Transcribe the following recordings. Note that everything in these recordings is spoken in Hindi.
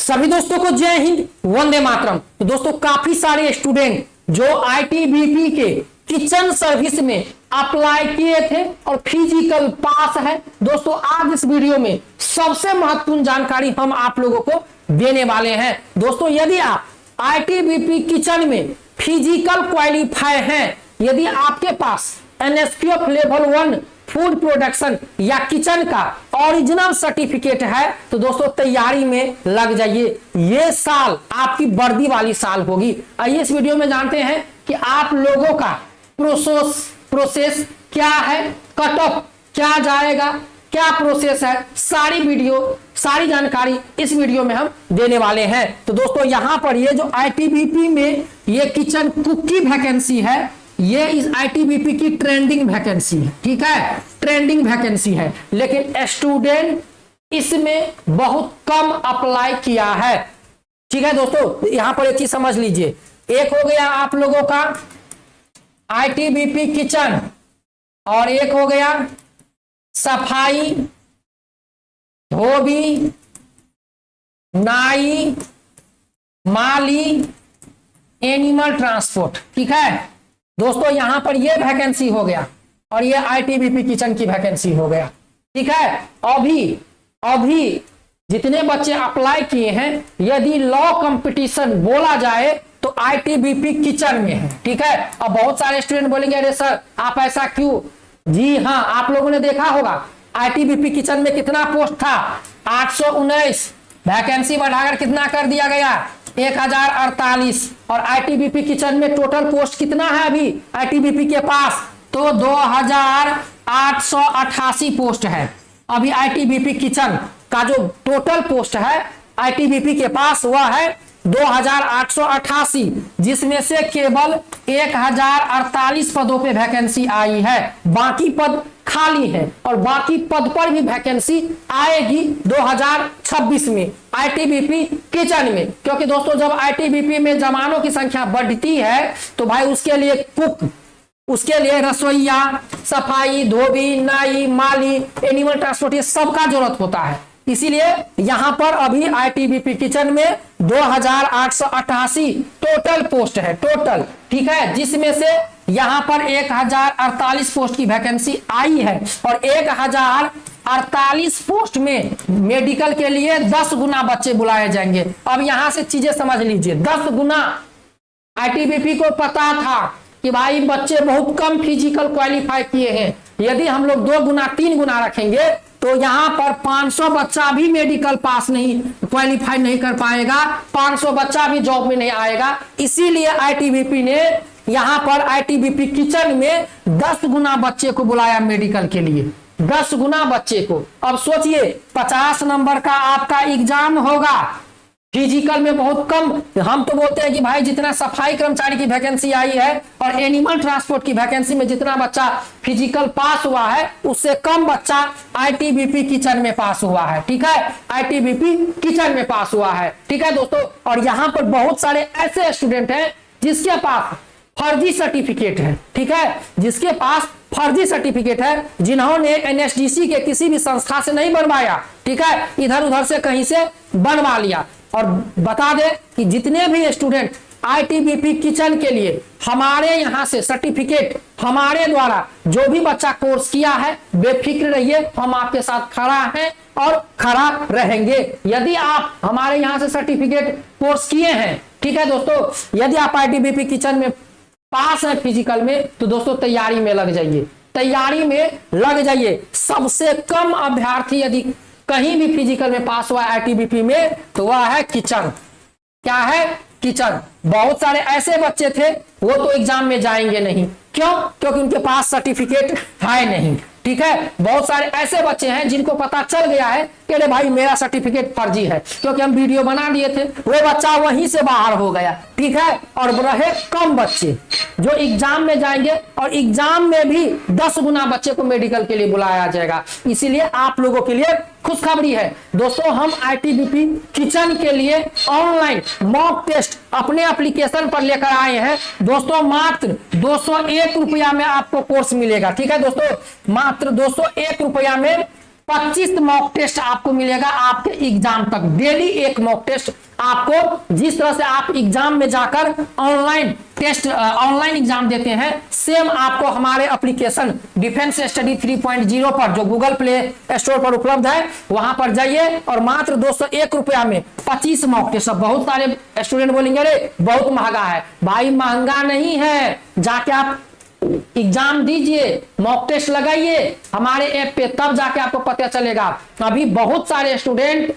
सभी दोस्तों को जय हिंद, वंदे मातरम। तो दोस्तों काफी सारे स्टूडेंट जो आईटीबीपी के किचन सर्विस में अप्लाई किए थे और फिजिकल पास है, दोस्तों आज इस वीडियो में सबसे महत्वपूर्ण जानकारी हम आप लोगों को देने वाले हैं। दोस्तों यदि आप आईटीबीपी किचन में फिजिकल क्वालिफाई हैं, यदि आपके पास एनएसक्यूएफ लेवल 1 फूड प्रोडक्शन या किचन का ओरिजिनल सर्टिफिकेट है तो दोस्तों तैयारी में लग जाइए। ये साल आपकी वर्दी वाली साल होगी। आइए इस वीडियो में जानते हैं कि आप लोगों का प्रोसेस क्या है, कट ऑफ क्या जाएगा, क्या प्रोसेस है, सारी जानकारी इस वीडियो में हम देने वाले हैं। तो दोस्तों यहां पर ये जो आईटीबीपी में ये किचन कुक की वैकेंसी है, ये इस आईटीबीपी की ट्रेंडिंग वैकेंसी है, ठीक है, ट्रेंडिंग वैकेंसी है, लेकिन स्टूडेंट इसमें बहुत कम अप्लाई किया है। ठीक है दोस्तों, यहां पर एक चीज समझ लीजिए, एक हो गया आप लोगों का आईटीबीपी किचन और एक हो गया सफाई, धोबी, नाई, माली, एनिमल ट्रांसपोर्ट। ठीक है दोस्तों, यहां पर ये वैकेंसी हो गया और ये आईटीबीपी किचन की वैकेंसी हो गया। ठीक है, अभी जितने बच्चे अप्लाई किए हैं, यदि लॉ कंपटीशन बोला जाए तो आईटीबीपी किचन में है। ठीक है, अब बहुत सारे स्टूडेंट बोलेंगे अरे सर आप ऐसा क्यों? जी हाँ, आप लोगों ने देखा होगा आईटीबीपी किचन में कितना पोस्ट था, 819, वैकेंसी बढ़ाकर कितना कर दिया गया, 1048। और आईटीबीपी किचन में टोटल पोस्ट कितना है अभी आईटीबीपी के पास, तो 2888 पोस्ट है। अभी आईटीबीपी किचन का जो टोटल पोस्ट है आईटीबीपी के पास वह है 2888, जिसमें से केवल 1048 पदों पे वैकेंसी आई है, बाकी पद खाली है और बाकी पद पर भी वैकेंसी आएगी 2026 में आईटीबीपी किचन में। क्योंकि दोस्तों जब आईटीबीपी में जवानों की संख्या बढ़ती है तो भाई उसके लिए कुक, उसके लिए रसोईया, सफाई, धोबी, नाई, माली, एनिमल ट्रांसपोर्ट, ये सबका जरूरत होता है। इसीलिए यहां पर अभी आईटीबीपी किचन में 2888 टोटल पोस्ट है, टोटल। ठीक है, जिसमें से यहां पर 1048 पोस्ट की वैकेंसी आई है और 1048 पोस्ट में मेडिकल के लिए 10 गुना बच्चे बुलाए जाएंगे। अब यहां से चीजें समझ लीजिए, 10 गुना। आईटीबीपी को पता था कि भाई बच्चे बहुत कम फिजिकल क्वालिफाई किए हैं, यदि हम लोग 2 गुना 3 गुना रखेंगे तो यहां पर 500 बच्चा भी मेडिकल पास नहीं, क्वालिफाई नहीं कर पाएगा, 500 बच्चा भी जॉब में नहीं आएगा। इसीलिए आईटीबीपी ने यहां पर आईटीबीपी किचन में 10 गुना बच्चे को बुलाया मेडिकल के लिए, 10 गुना बच्चे को। अब सोचिए 50 नंबर का आपका एग्जाम होगा, फिजिकल में बहुत कम। हम तो बोलते हैं कि भाई जितना सफाई कर्मचारी की वैकेंसी आई है और एनिमल ट्रांसपोर्ट की वैकेंसी में जितना बच्चा फिजिकल पास हुआ है उससे कम बच्चा आईटीबीपी किचन में पास हुआ है। ठीक है, आईटीबीपी किचन में पास हुआ है। ठीक है दोस्तों, और यहां पर बहुत सारे ऐसे स्टूडेंट हैं जिसके पास फर्जी सर्टिफिकेट है। ठीक है, जिसके पास फर्जी सर्टिफिकेट है, जिन्होंने एनएसडीसी के किसी भी संस्था से नहीं बनवाया, ठीक है, इधर उधर से कहीं से बनवा लिया। और बता दे कि जितने भी स्टूडेंट आईटीबीपी किचन के लिए हमारे यहां से सर्टिफिकेट, हमारे द्वारा जो भी बच्चा कोर्स किया है, बेफिक्र रहिए, हम आपके साथ खड़ा हैं और खड़ा रहेंगे। यदि आप हमारे यहां से सर्टिफिकेट कोर्स किए हैं, ठीक है दोस्तों, यदि आप आईटीबीपी किचन में पास है फिजिकल में तो दोस्तों तैयारी में लग जाइए, तैयारी में लग जाइए। सबसे कम अभ्यर्थी यदि कहीं भी फिजिकल में पास हुआ आईटीबीपी में तो वह है किचन। क्या है? किचन। बहुत सारे ऐसे बच्चे थे वो तो एग्जाम में जाएंगे नहीं, क्यों? क्योंकि उनके पास सर्टिफिकेट है नहीं। ठीक है, बहुत सारे ऐसे बच्चे हैं जिनको पता चल गया है कि अरे भाई मेरा सर्टिफिकेट फर्जी है, क्योंकि हम वीडियो बना दिए थे, वो बच्चा वहीं से बाहर हो गया। ठीक है, और रहे कम बच्चे जो एग्जाम में जाएंगे और एग्जाम में भी 10 गुना बच्चे को मेडिकल के लिए बुलाया जाएगा। इसीलिए आप लोगों के लिए खुशखबरी है दोस्तों, हम आईटीबीपी किचन के लिए ऑनलाइन मॉक टेस्ट अपने एप्लीकेशन पर लेकर आए हैं दोस्तों। मात्र 201 रुपया में आपको कोर्स मिलेगा। ठीक है दोस्तों, मात्र 201 रुपया में 25 मॉक टेस्ट आपको मिलेगा आपके एग्जाम तक। डेली एक मॉक टेस्ट आपको, जिस तरह से आप एग्जाम में जाकर ऑनलाइन टेस्ट ऑनलाइन एग्जाम देते हैं, सेम आपको हमारे एप्लीकेशन डिफेंस स्टडी 3.0 पर जो गूगल प्ले स्टोर पर उपलब्ध है, वहां पर जाइए और मात्र 201 रुपया में 25 मॉक टेस्ट। बहुत सारे स्टूडेंट बोलेंगे अरे बहुत महंगा है। भाई महंगा नहीं है, जाके आप एग्जाम दीजिए, मॉक टेस्ट लगाइए हमारे ऐप पे, तब जाके आपको पता चलेगा। अभी बहुत सारे स्टूडेंट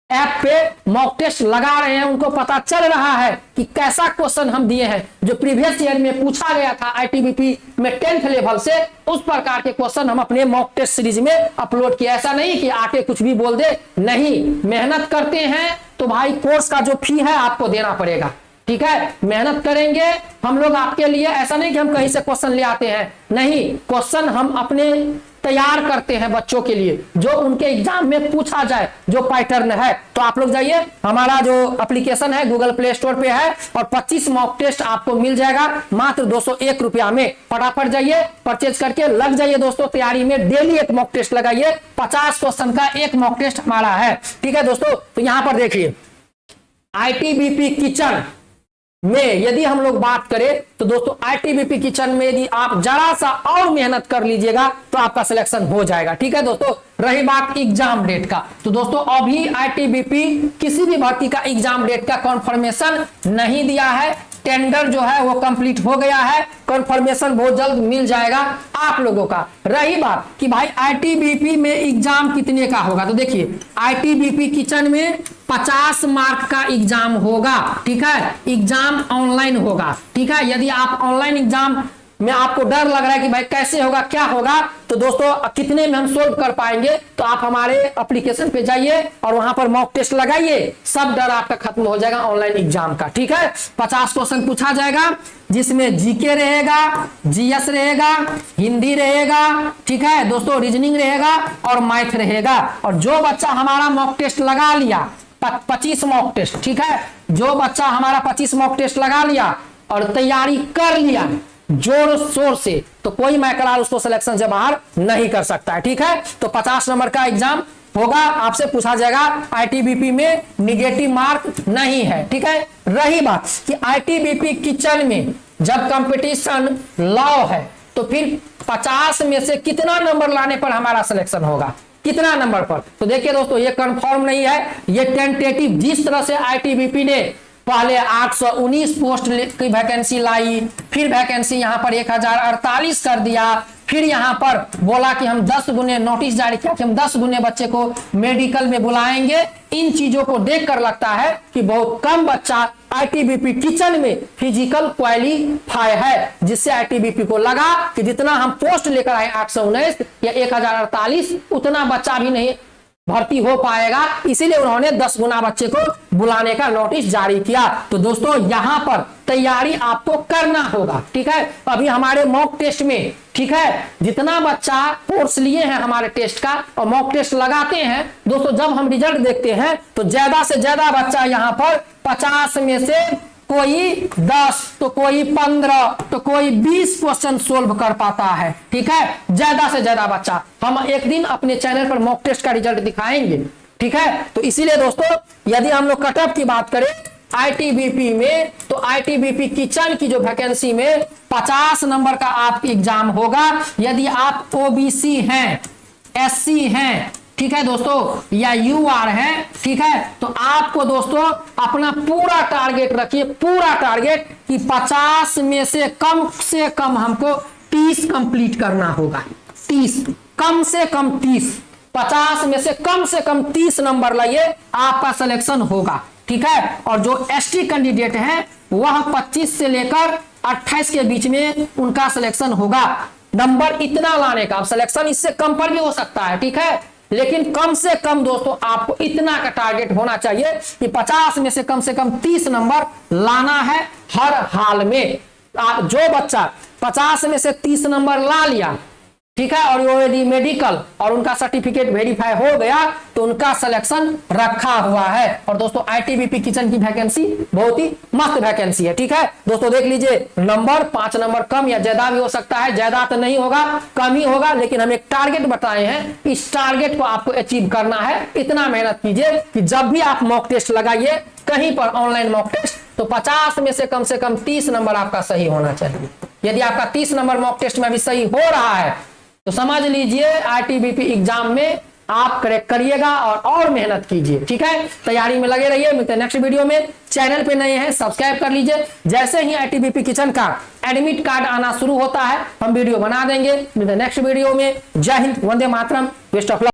ऐप पे मॉक टेस्ट लगा रहे हैं, उनको पता चल रहा है कि कैसा क्वेश्चन हम दिए हैं, जो प्रीवियस ईयर में पूछा गया था आईटीबीपी में 10th लेवल से, उस प्रकार के क्वेश्चन हम अपने मॉक टेस्ट सीरीज में अपलोड किया। ऐसा नहीं कि आके कुछ भी बोल दे, नहीं, मेहनत करते हैं तो भाई कोर्स का जो फी है आपको देना पड़ेगा, ठीक है। मेहनत करेंगे हम लोग आपके लिए, ऐसा नहीं कि हम कहीं से क्वेश्चन ले आते हैं, नहीं, क्वेश्चन हम अपने तैयार करते हैं बच्चों के लिए, जो उनके एग्जाम में पूछा जाए, जो पैटर्न है। तो आप लोग जाइए, हमारा जो एप्लीकेशन है गूगल प्ले स्टोर पे है और 25 मॉक टेस्ट आपको मिल जाएगा मात्र 201 रुपया में। फटाफट जाइए, परचेज करके लग जाइए दोस्तों तैयारी में। डेली एक मॉक टेस्ट लगाइए, 50 क्वेश्चन का एक मॉक टेस्ट हमारा है, ठीक है दोस्तों। तो यहां पर देखिए आईटीबीपी किचन में यदि हम लोग बात करें तो दोस्तों आईटीबीपी किचन में यदि आप जरा सा और मेहनत कर लीजिएगा तो आपका सिलेक्शन हो जाएगा, ठीक है दोस्तों। रही बात एग्जाम डेट का, तो दोस्तों अभी आईटीबीपी किसी भी भर्ती का एग्जाम डेट का कंफर्मेशन नहीं दिया है। टेंडर जो है वो कंप्लीट हो गया है, कंफर्मेशन बहुत जल्द मिल जाएगा आप लोगों का। रही बात कि भाई आईटीबीपी में एग्जाम कितने का होगा, तो देखिए आईटीबीपी किचन में 50 मार्क का एग्जाम होगा, ठीक है। एग्जाम ऑनलाइन होगा, ठीक है। यदि आप ऑनलाइन एग्जाम में आपको डर लग रहा है कि भाई कैसे होगा, क्या होगा, तो दोस्तों कितने में हम सोल्व कर पाएंगे, तो आप हमारे एप्लीकेशन पे जाइए और वहां पर मॉक टेस्ट लगाइए, सब डर आपका खत्म हो जाएगा ऑनलाइन एग्जाम का, ठीक है। 50 क्वेश्चन पूछा जाएगा, जिसमें जीके रहेगा, जीएस रहेगा, हिंदी रहेगा, ठीक है दोस्तों, रीजनिंग रहेगा और मैथ रहेगा। और जो बच्चा हमारा मॉक टेस्ट लगा लिया 25 मॉक टेस्ट, ठीक है, जो बच्चा हमारा 25 मॉक टेस्ट लगा लिया और तैयारी कर लिया जोर शोर से, तो कोई मैकलाल उसको सिलेक्शन से बाहर नहीं कर सकता है, ठीक है। तो 50 नंबर का एग्जाम होगा, आपसे पूछा जाएगा। आईटीबीपी में निगेटिव मार्क नहीं है, ठीक है। रही बात कि आईटीबीपी किचन में जब कंपटीशन लॉ है तो फिर 50 में से कितना नंबर लाने पर हमारा सिलेक्शन होगा, कितना नंबर पर, तो देखिए दोस्तों ये कंफर्म नहीं है, ये टेंटेटिव। जिस तरह से आईटीबीपी ने पहले 819 पोस्ट की वैकेंसी लाई, फिर वैकेंसी यहां पर 1048 कर दिया, फिर यहां पर बोला कि हम 10 गुने नोटिस जारी किया कि हम 10 गुने बच्चे को मेडिकल में बुलाएंगे। इन चीजों को देखकर लगता है कि बहुत कम बच्चा आईटीबीपी किचन में फिजिकल क्वालिफाई है, जिससे आईटीबीपी को लगा कि जितना हम पोस्ट लेकर आए 819 या 1048, उतना बच्चा भी नहीं भर्ती हो पाएगा, इसीलिए उन्होंने 10 गुना बच्चे को बुलाने का नोटिस जारी किया। तो दोस्तों यहां पर तैयारी आपको करना होगा, ठीक है। अभी हमारे मॉक टेस्ट में, ठीक है, जितना बच्चा कोर्स लिए हैं हमारे टेस्ट का और मॉक टेस्ट लगाते हैं दोस्तों, जब हम रिजल्ट देखते हैं तो ज्यादा से ज्यादा बच्चा यहां पर 50 में से कोई 10 तो कोई 15 तो कोई 20 क्वेश्चन सोल्व कर पाता है, ठीक है, ज्यादा से ज्यादा बच्चा। हम एक दिन अपने चैनल पर मॉक टेस्ट का रिजल्ट दिखाएंगे, ठीक है। तो इसीलिए दोस्तों यदि हम लोग कटऑफ की बात करें आईटीबीपी में, तो आईटीबीपी किचन की जो वैकेंसी में 50 नंबर का आपका एग्जाम होगा। यदि आप ओबीसी हैं, एससी हैं, ठीक है दोस्तों, या यूआर है, ठीक है, तो आपको दोस्तों अपना पूरा टारगेट रखिए, पूरा टारगेट कि 50 में से कम हमको 30 कंप्लीट करना होगा। 30 कम से कम 30, 50 में से कम 30 नंबर लाइए, आपका सिलेक्शन होगा, ठीक है। और जो एसटी कैंडिडेट है वह 25 से लेकर 28 के बीच में उनका सिलेक्शन होगा। नंबर इतना लाने का, सिलेक्शन इससे कम पर भी हो सकता है, ठीक है, लेकिन कम से कम दोस्तों आपको इतना का टारगेट होना चाहिए कि 50 में से कम 30 नंबर लाना है हर हाल में। जो बच्चा 50 में से 30 नंबर ला लिया, ठीक है। और वो यदि मेडिकल और उनका सर्टिफिकेट वेरीफाई हो गया तो उनका सिलेक्शन रखा हुआ है। और दोस्तों आईटीबीपी किचन की वैकेंसी बहुत ही मस्त वैकेंसी है, ठीक है दोस्तों। देख लीजिए नंबर 5 नंबर कम या ज्यादा भी हो सकता है, ज्यादा तो नहीं होगा, कम ही होगा, लेकिन हम एक टारगेट बताए हैं, इस टारगेट को आपको अचीव करना है। इतना मेहनत कीजिए कि जब भी आप मॉक टेस्ट लगाइए कहीं पर ऑनलाइन मॉक टेस्ट, तो 50 में से कम 30 नंबर आपका सही होना चाहिए। यदि आपका 30 नंबर मॉक टेस्ट में भी सही हो रहा है तो समझ लीजिए आईटीबीपी एग्जाम में आप क्रैक करिएगा और मेहनत कीजिए, ठीक है। तैयारी में लगे रहिए। मिलते हैं नेक्स्ट वीडियो में। चैनल पे नए हैं सब्सक्राइब कर लीजिए। जैसे ही आईटीबीपी किचन का एडमिट कार्ड आना शुरू होता है हम वीडियो बना देंगे। मिलते हैं नेक्स्ट वीडियो में। जय Hind, Vande Mataram, best of luck.